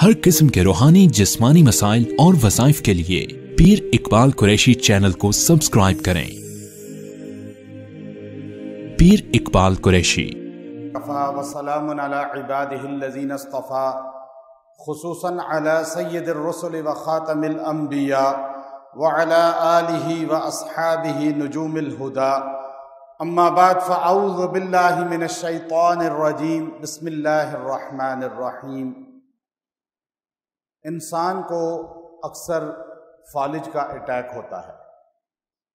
ہر قسم کے روحانی جسمانی مسائل اور وظائف کے لیے پیر اقبال قریشی چینل کو سبسکرائب کریں۔ پیر اقبال قریشی وسلام علی عباده الذین اصطفى خصوصا علی سید الرسل وخاتم الانبیاء وعلى آلہ واصحابہ نجوم الہدى اما بعد فاعوذ باللہ من الشیطان الرجیم بسم اللہ الرحمن الرحیم۔ انسان کو اکثر فالج کا اٹیک ہوتا ہے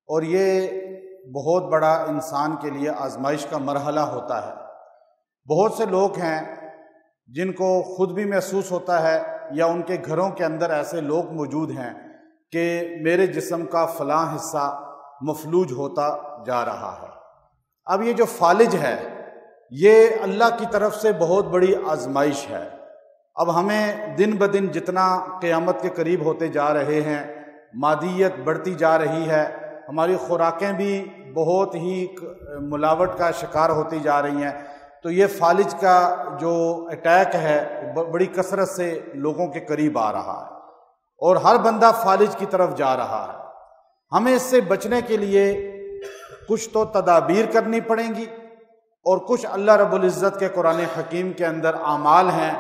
اور یہ بہت بڑا انسان کے لیے آزمائش کا مرحلہ ہوتا ہے۔ بہت سے لوگ ہیں جن کو خود بھی محسوس ہوتا ہے یا ان کے گھروں کے اندر ایسے لوگ موجود ہیں کہ میرے جسم کا فلاں حصہ مفلوج ہوتا جا رہا ہے۔ اب یہ جو فالج ہے یہ اللہ کی طرف سے بہت بڑی آزمائش ہے۔ اب ہمیں دن بدن جتنا قیامت کے قریب ہوتے جا رہے ہیں، مادیت بڑھتی جا رہی ہے، ہماری خوراکیں بھی بہت ہی ملاوٹ کا شکار ہوتی جا رہی ہیں، تو یہ فالج کا جو اٹیک ہے بڑی کثرت سے لوگوں کے قریب آ رہا ہے اور ہر بندہ فالج کی طرف جا رہا ہے۔ ہمیں اس سے بچنے کے لیے کچھ تو تدابیر کرنی پڑیں گی اور کچھ اللہ رب العزت کے قرآن حکیم کے اندر اعمال ہیں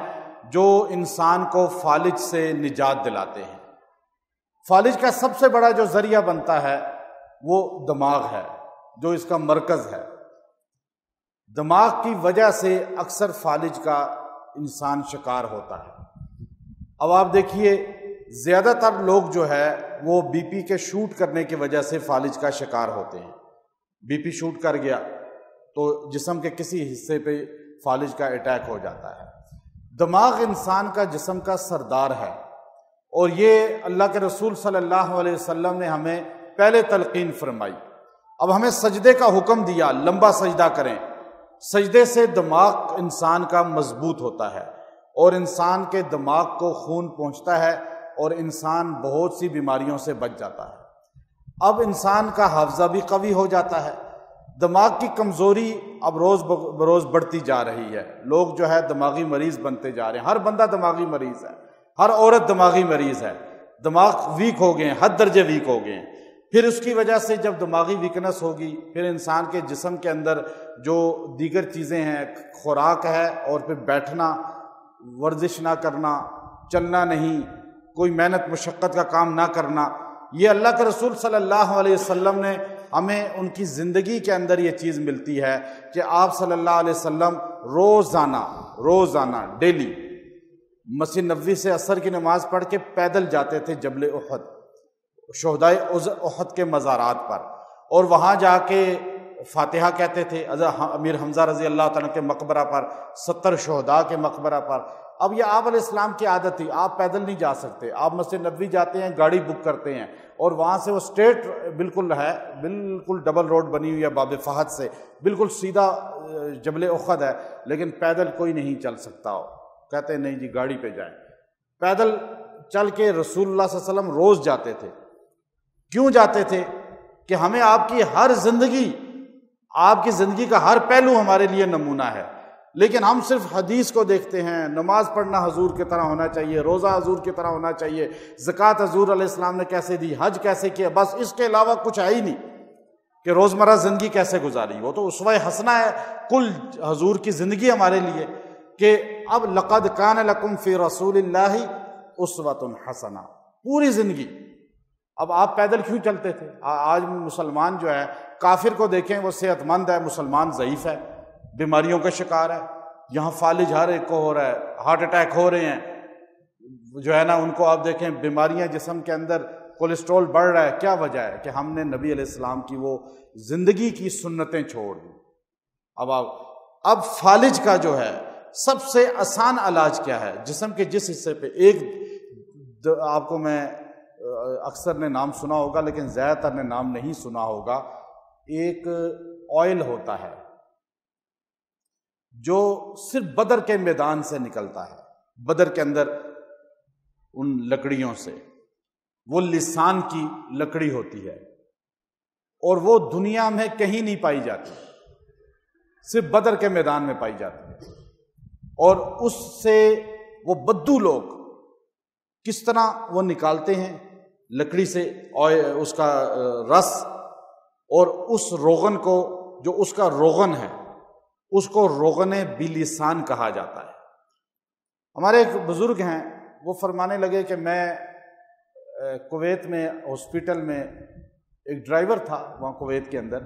جو انسان کو فالج سے نجات دلاتے ہیں۔ فالج کا سب سے بڑا جو ذریعہ بنتا ہے وہ دماغ ہے، جو اس کا مرکز ہے۔ دماغ کی وجہ سے اکثر فالج کا انسان شکار ہوتا ہے۔ اب آپ دیکھیے زیادہ تر لوگ جو ہے وہ بی پی کے شوٹ کرنے کی وجہ سے فالج کا شکار ہوتے ہیں۔ بی پی شوٹ کر گیا تو جسم کے کسی حصے پہ فالج کا اٹیک ہو جاتا ہے۔ دماغ انسان کا جسم کا سردار ہے اور یہ اللہ کے رسول صلی اللہ علیہ وسلم نے ہمیں پہلے تلقین فرمائی۔ اب ہمیں سجدے کا حکم دیا، لمبا سجدہ کریں۔ سجدے سے دماغ انسان کا مضبوط ہوتا ہے اور انسان کے دماغ کو خون پہنچتا ہے اور انسان بہت سی بیماریوں سے بچ جاتا ہے۔ اب انسان کا حافظہ بھی قوی ہو جاتا ہے۔ دماغ کی کمزوری اب روز بروز بڑھتی جا رہی ہے۔ لوگ جو ہے دماغی مریض بنتے جا رہے ہیں، ہر بندہ دماغی مریض ہے، ہر عورت دماغی مریض ہے۔ دماغ ویک ہو گئے ہیں، حد درجے ویک ہو گئے ہیں۔ پھر اس کی وجہ سے جب دماغی ویکنس ہوگی پھر انسان کے جسم کے اندر جو دیگر چیزیں ہیں، خوراک ہے اور پھر بیٹھنا، ورزش نہ کرنا، چلنا نہیں، کوئی محنت مشقت کا کام نہ کرنا، یہ اللہ کے رسول صلی اللہ علیہ وسلم نے ہمیں ان کی زندگی کے اندر یہ چیز ملتی ہے کہ آپ صلی اللہ علیہ وسلم روزانہ ڈیلی مسجد نبوی سے عصر کی نماز پڑھ کے پیدل جاتے تھے جبل احد، شہدائے احد کے مزارات پر، اور وہاں جا کے فاتحہ کہتے تھے امیر حمزہ رضی اللہ تعالیٰ کے مقبرہ پر، 70 شہداء کے مقبرہ پر۔ اب یہ آپ علیہ السلام کی عادت تھی، آپ پیدل نہیں جا سکتے، آپ مسجد نبوی جاتے ہیں، گاڑی بک کرتے ہیں اور وہاں سے وہ اسٹریٹ بالکل ہے، بالکل ڈبل روڈ بنی ہوئی ہے باب فہد سے، بالکل سیدھا جبل احد ہے، لیکن پیدل کوئی نہیں چل سکتا ہو، کہتے ہیں نہیں جی گاڑی پہ جائیں۔ پیدل چل کے رسول اللہ صلی اللہ علیہ وسلم روز جاتے تھے۔ کیوں جاتے تھے؟ کہ ہمیں آپ کی زندگی کا ہر پہلو ہمارے لیے نمونہ ہے، لیکن ہم صرف حدیث کو دیکھتے ہیں، نماز پڑھنا حضور کی طرح ہونا چاہیے، روزہ حضور کی طرح ہونا چاہیے، زکوٰۃ حضور علیہ السلام نے کیسے دی، حج کیسے کیا، بس اس کے علاوہ کچھ ہے ہی نہیں کہ روزمرہ زندگی کیسے گزاری۔ وہ تو اسوہ حسنہ ہے کل حضور کی زندگی ہمارے لیے، کہ اب لقد کان لکم فی رسول اللہ اسوۃ حسنہ، پوری زندگی۔ اب آپ پیدل کیوں چلتے تھے؟ آج مسلمان جو ہے، کافر کو دیکھیں وہ صحت مند ہے، مسلمان ضعیف ہے، بیماریوں کا شکار ہے۔ یہاں فالج ہر ایک کو ہو رہا ہے، ہارٹ اٹیک ہو رہے ہیں، جو ہے نا ان کو آپ دیکھیں بیماریاں جسم کے اندر، کولیسٹرول بڑھ رہا ہے۔ کیا وجہ ہے؟ کہ ہم نے نبی علیہ السلام کی وہ زندگی کی سنتیں چھوڑ دی۔ اب فالج کا جو ہے سب سے آسان علاج کیا ہے؟ جسم کے جس حصے پہ آپ کو میں اکثر نے نام سنا ہوگا لیکن زیادہ تر نے نام نہیں سنا ہوگا، ایک آئل ہوتا ہے جو صرف بدر کے میدان سے نکلتا ہے، بدر کے اندر ان لکڑیوں سے، وہ لسان کی لکڑی ہوتی ہے اور وہ دنیا میں کہیں نہیں پائی جاتی، صرف بدر کے میدان میں پائی جاتی ہے، اور اس سے وہ بدو لوگ کس طرح وہ نکالتے ہیں لکڑی سے اور اس کا رس، اور اس روغن کو، جو اس کا روغن ہے، اس کو روغن بلسان کہا جاتا ہے۔ ہمارے ایک بزرگ ہیں، وہ فرمانے لگے کہ میں کویت میں ہاسپٹل میں ایک ڈرائیور تھا وہاں کویت کے اندر،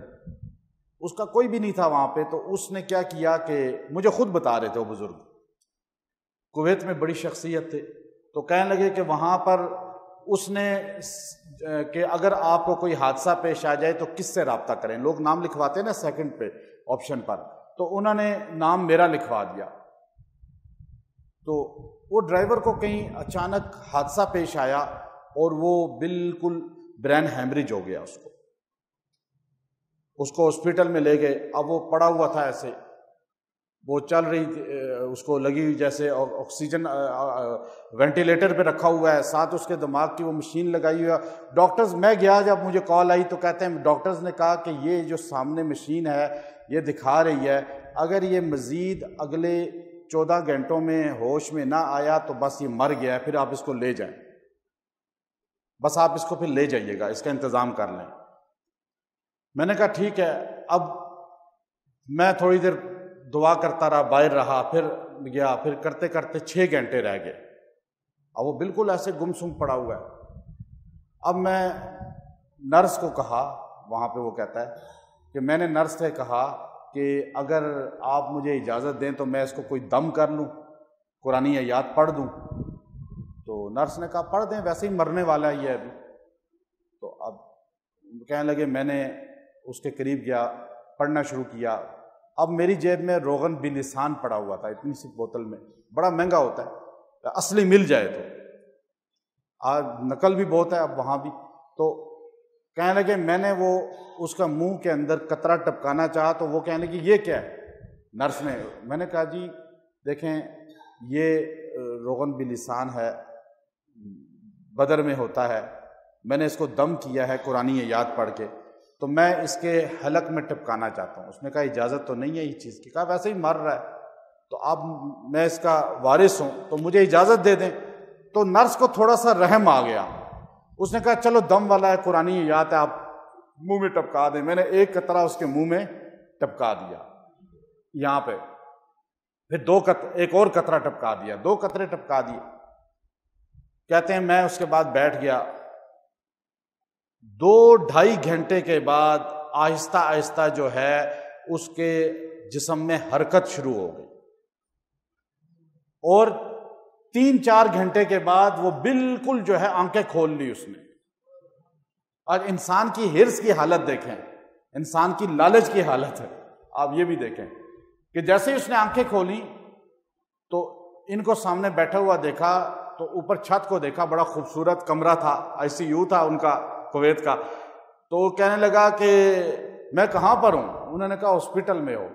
اس کا کوئی بھی نہیں تھا وہاں پہ، تو اس نے کیا کیا کہ مجھے خود بتا رہے تھے وہ بزرگ، کویت میں بڑی شخصیت تھے، تو کہنے لگے کہ وہاں پر اس نے کہ اگر آپ کو کوئی حادثہ پیش آ جائے تو کس سے رابطہ کریں، لوگ نام لکھواتے ہیں نا سیکنڈ پہ آپشن پر، تو انہوں نے نام میرا لکھوا دیا۔ تو وہ ڈرائیور کو کہیں اچانک حادثہ پیش آیا اور وہ بالکل برین ہیمریج ہو گیا، اس کو ہاسپٹل میں لے گئے۔ اب وہ پڑا ہوا تھا ایسے، وہ چل رہی تھی، اس کو لگی ہوئی جیسے آکسیجن وینٹیلیٹر پہ رکھا ہوا ہے، ساتھ اس کے دماغ کی وہ مشین لگائی ہوئی ہے۔ ڈاکٹرز، میں گیا جب مجھے کال آئی تو کہتے ہیں ڈاکٹرز نے کہا کہ یہ جو سامنے مشین ہے یہ دکھا رہی ہے اگر یہ مزید اگلے 14 گھنٹوں میں ہوش میں نہ آیا تو بس یہ مر گیا ہے، پھر آپ اس کو لے جائیں، بس آپ اس کو پھر لے جائیے گا، اس کا انتظام کر لیں۔ میں نے کہا ٹھیک ہے۔ اب میں تھوڑی دیر دعا کرتا رہا، باہر رہا، پھر گیا، پھر کرتے کرتے 6 گھنٹے رہ گئے، اب وہ بالکل ایسے گمسم پڑا ہوا ہے۔ اب میں نرس کو کہا، وہاں پہ وہ کہتا ہے کہ میں نے نرس سے کہا کہ اگر آپ مجھے اجازت دیں تو میں اس کو کوئی دم کر لوں، قرآن آیات پڑھ دوں۔ تو نرس نے کہا پڑھ دیں، ویسے ہی مرنے والا ہی ہے ابھی۔ تو اب کہنے لگے، میں نے اس کے قریب گیا، پڑھنا شروع کیا۔ اب میری جیب میں روغن بلسان پڑا ہوا تھا، اتنی سی بوتل میں، بڑا مہنگا ہوتا ہے، اصلی مل جائے تو، آج نقل بھی بہت ہے اب وہاں بھی۔ تو کہنے لگے، میں نے وہ اس کا منہ کے اندر قطرہ ٹپکانا چاہا تو وہ کہنے لگی یہ کیا ہے نرس نے؟ میں نے کہا جی دیکھیں یہ روغن بلسان ہے، بدر میں ہوتا ہے، میں نے اس کو دم کیا ہے قرآن آیات پڑھ کے، تو میں اس کے حلق میں ٹپکانا چاہتا ہوں۔ اس نے کہا اجازت تو نہیں ہے اس چیز کی۔ کہا ویسے ہی مر رہا ہے تو اب میں اس کا وارث ہوں تو مجھے اجازت دے دیں۔ تو نرس کو تھوڑا سا رحم آ گیا، اس نے کہا چلو دم والا ہے، قرآن آیات ہے، آپ منہ میں ٹپکا دیں۔ میں نے ایک قطرہ اس کے منہ میں ٹپکا دیا یہاں پہ، پھر ایک اور قطرہ ٹپکا دیا، 2 قطرے ٹپکا دیے۔ کہتے ہیں میں اس کے بعد بیٹھ گیا، 2-2.5 گھنٹے کے بعد آہستہ آہستہ جو ہے اس کے جسم میں حرکت شروع ہو گئی، اور 3-4 گھنٹے کے بعد وہ بالکل جو ہے آنکھیں کھول لی اس نے۔ اور انسان کی ہرس کی حالت دیکھیں، انسان کی لالچ کی حالت ہے، آپ یہ بھی دیکھیں کہ جیسے ہی اس نے آنکھیں کھولی تو ان کو سامنے بیٹھا ہوا دیکھا، تو اوپر چھت کو دیکھا، بڑا خوبصورت کمرہ تھا، ICU تھا ان کا کویت کا۔ تو وہ کہنے لگا کہ میں کہاں پر ہوں؟ انہوں نے کہا ہاسپٹل میں ہو۔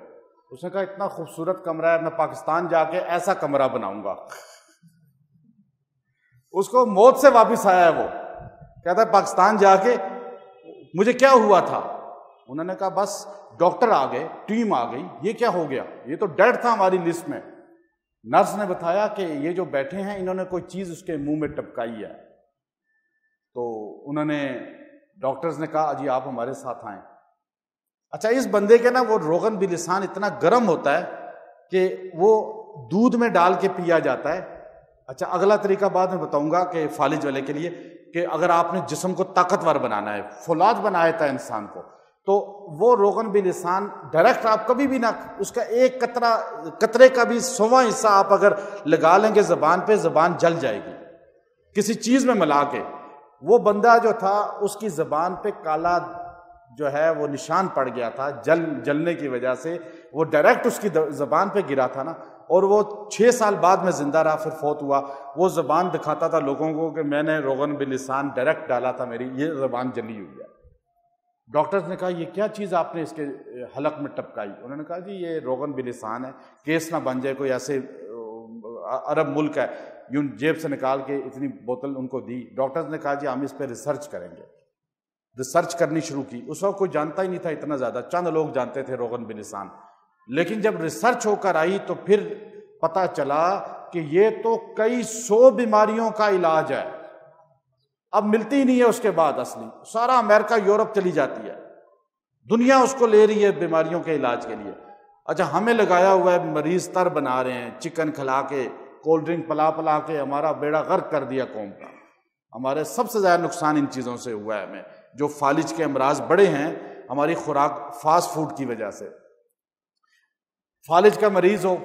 اس نے کہا اتنا خوبصورت کمرہ ہے، میں پاکستان جا کے ایسا کمرہ بناؤں گا۔ اس کو موت سے واپس آیا ہے، وہ کہتا ہے پاکستان جا کے مجھے کیا ہوا تھا؟ انہوں نے کہا بس ڈاکٹر آ گئے، ٹیم آ گئی، یہ کیا ہو گیا؟ یہ تو ڈیڈ تھا ہماری لسٹ میں۔ نرس نے بتایا کہ یہ جو بیٹھے ہیں انہوں نے کوئی چیز اس کے منہ میں ٹپکائی ہے۔ تو انہوں نے ڈاکٹرز نے کہا جی آپ ہمارے ساتھ آئیں۔ اچھا، اس بندے کے نا وہ روغن بلسان اتنا گرم ہوتا ہے کہ وہ دودھ میں ڈال کے پیا جاتا ہے۔ اچھا، اگلا طریقہ بعد میں بتاؤں گا کہ فالج والے کے لیے، کہ اگر آپ نے جسم کو طاقتور بنانا ہے، فولاد بنایا تھا انسان کو، تو وہ روغن بلسان ڈائریکٹ آپ کبھی بھی نہ، اس کا ایک قطرے کا بھی 100واں حصہ آپ اگر لگا لیں گے زبان پہ، زبان جل جائے گی کسی چیز میں ملا کے۔ وہ بندہ جو تھا اس کی زبان پہ کالا جو ہے وہ نشان پڑ گیا تھا، جلنے کی وجہ سے، وہ ڈائریکٹ اس کی زبان پہ گرا تھا نا، اور وہ 6 سال بعد میں زندہ رہا، پھر فوت ہوا۔ وہ زبان دکھاتا تھا لوگوں کو کہ میں نے روغن بلسان ڈائریکٹ ڈالا تھا، میری یہ زبان جلی ہوئی ہے۔ ڈاکٹرز نے کہا یہ کیا چیز آپ نے اس کے حلق میں ٹپکائی؟ انہوں نے کہا جی یہ روغن بلسان ہے، کیس نہ بن جائے، کوئی ایسے عرب ملک ہے، یوں جیب سے نکال کے اتنی بوتل ان کو دی۔ ڈاکٹرز نے کہا جی ہم اس پہ ریسرچ کریں گے۔ ریسرچ کرنی شروع کی۔ اس وقت کوئی جانتا ہی نہیں تھا اتنا زیادہ، چند لوگ جانتے تھے روغن بلسان، لیکن جب ریسرچ ہو کر آئی تو پھر پتہ چلا کہ یہ تو کئی 100 بیماریوں کا علاج ہے، اب ملتی ہی نہیں ہے اس کے بعد اصلی، سارا امریکہ یورپ چلی جاتی ہے، دنیا اس کو لے رہی ہے بیماریوں کے علاج کے لیے۔ اچھا ہمیں لگایا ہوا ہے، مریض تر بنا رہے ہیں، چکن کھلا کے، کولڈ ڈرنک پلا پلا کے ہمارا بیڑا غرق کر دیا قوم کا۔ ہمارے سب سے زیادہ نقصان ان چیزوں سے ہوا ہے ہمیں، جو فالج کے امراض بڑے ہیں ہماری خوراک فاسٹ فوڈ کی وجہ سے۔ فالج کا مریض ہو،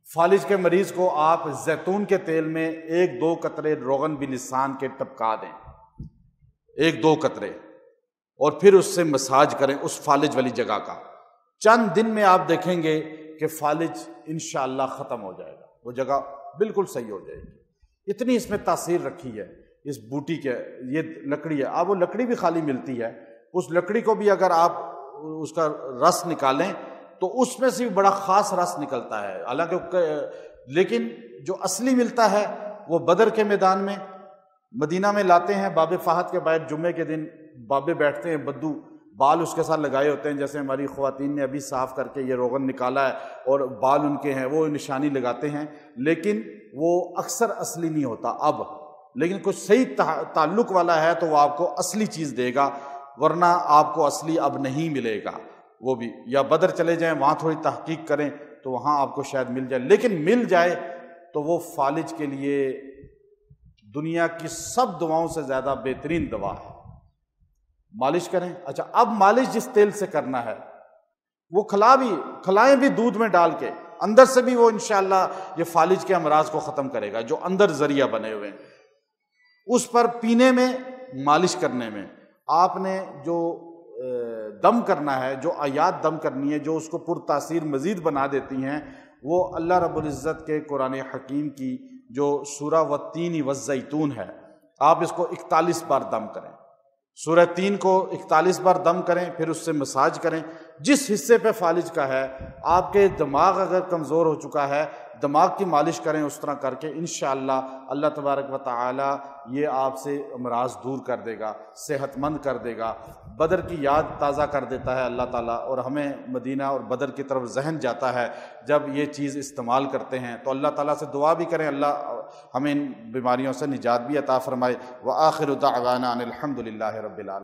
فالج کے مریض کو آپ زیتون کے تیل میں 1-2 قطرے روغن بلسان کے ٹپکا دیں، 1-2 قطرے، اور پھر اس سے مساج کریں اس فالج والی جگہ کا۔ چند دن میں آپ دیکھیں گے کہ فالج انشاءاللہ ختم ہو جائے گا، وہ جگہ بالکل صحیح ہو جائے گی۔ اتنی اس میں تاثیر رکھی ہے اس بوٹی کے، یہ لکڑی ہے، اب وہ لکڑی بھی خالی ملتی ہے، اس لکڑی کو بھی اگر آپ اس کا رس نکالیں تو اس میں سے بھی بڑا خاص رس نکلتا ہے، حالانکہ لیکن جو اصلی ملتا ہے وہ بدر کے میدان میں مدینہ میں لاتے ہیں۔ باب فہد کے بعد جمعے کے دن بابے بیٹھتے ہیں، بدو بال اس کے ساتھ لگائے ہوتے ہیں، جیسے ہماری خواتین نے ابھی صاف کر کے یہ روغن نکالا ہے اور بال ان کے ہیں، وہ نشانی لگاتے ہیں، لیکن وہ اکثر اصلی نہیں ہوتا اب، لیکن کچھ صحیح تعلق والا ہے تو وہ آپ کو اصلی چیز دے گا، ورنہ آپ کو اصلی اب نہیں ملے گا۔ وہ بھی یا بدر چلے جائیں، وہاں تھوڑی تحقیق کریں تو وہاں آپ کو شاید مل جائے، لیکن مل جائے تو وہ فالج کے لیے دنیا کی سب دواؤں سے زیادہ بہترین دوا ہے۔ مالش کریں۔ اچھا اب مالش جس تیل سے کرنا ہے وہ کھلائیں بھی دودھ میں ڈال کے، اندر سے بھی وہ انشاءاللہ یہ فالج کے امراض کو ختم کرے گا جو اندر ذریعہ بنے ہوئے ہیں۔ اس پر پینے میں، مالش کرنے میں آپ نے جو دم کرنا ہے، جو آیات دم کرنی ہے جو اس کو پر تاثیر مزید بنا دیتی ہیں، وہ اللہ رب العزت کے قرآن حکیم کی جو سورہ والتین والزیتون ہے، آپ اس کو 41 بار دم کریں، سورہ 3 کو 41 بار دم کریں، پھر اس سے مساج کریں۔ جس حصے پہ فالج کا ہے، آپ کے دماغ اگر کمزور ہو چکا ہے، دماغ کی مالش کریں اس طرح کر کے، انشاءاللہ اللہ تبارک و تعالی یہ آپ سے امراض دور کر دے گا، صحت مند کر دے گا۔ بدر کی یاد تازہ کر دیتا ہے اللہ تعالیٰ، اور ہمیں مدینہ اور بدر کی طرف ذہن جاتا ہے جب یہ چیز استعمال کرتے ہیں، تو اللہ تعالیٰ سے دعا بھی کریں اللہ ہمیں ان بیماریوں سے نجات بھی عطا فرمائے۔ وآخر دعوانا ان الحمد للہ رب العالمین۔